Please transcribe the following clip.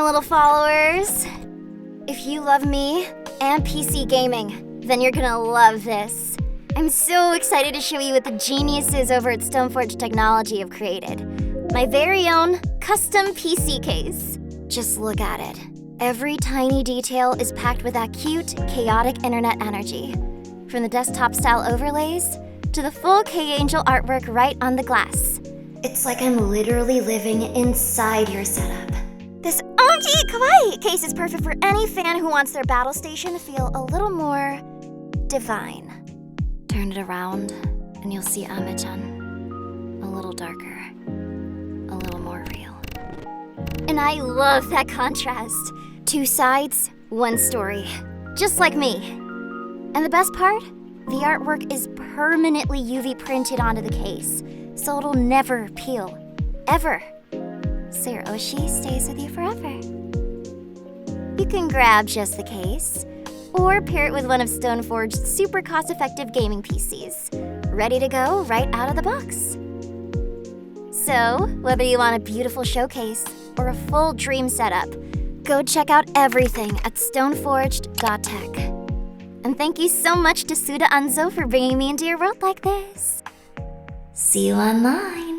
little followers. If you love me and PC gaming, then you're gonna love this. I'm so excited to show you what the geniuses over at Stoneforged Technology have created. My very own custom PC case. Just look at it. Every tiny detail is packed with that cute, chaotic internet energy. From the desktop-style overlays to the full K-Angel artwork right on the glass. It's like I'm literally living inside your setup. This OMG Kawaii case is perfect for any fan who wants their battle station to feel a little more divine. Turn it around and you'll see Ame-chan. A little darker, a little more real. And I love that contrast. 2 sides, 1 story. Just like me. And the best part? The artwork is permanently UV printed onto the case, so it'll never peel. Ever. So your Oshi stays with you forever. You can grab just the case, or pair it with one of Stoneforged's super cost-effective gaming PCs, ready to go right out of the box. So, whether you want a beautiful showcase or a full dream setup, go check out everything at stoneforged.tech. And thank you so much to Suda Anzo for bringing me into your world like this. See you online.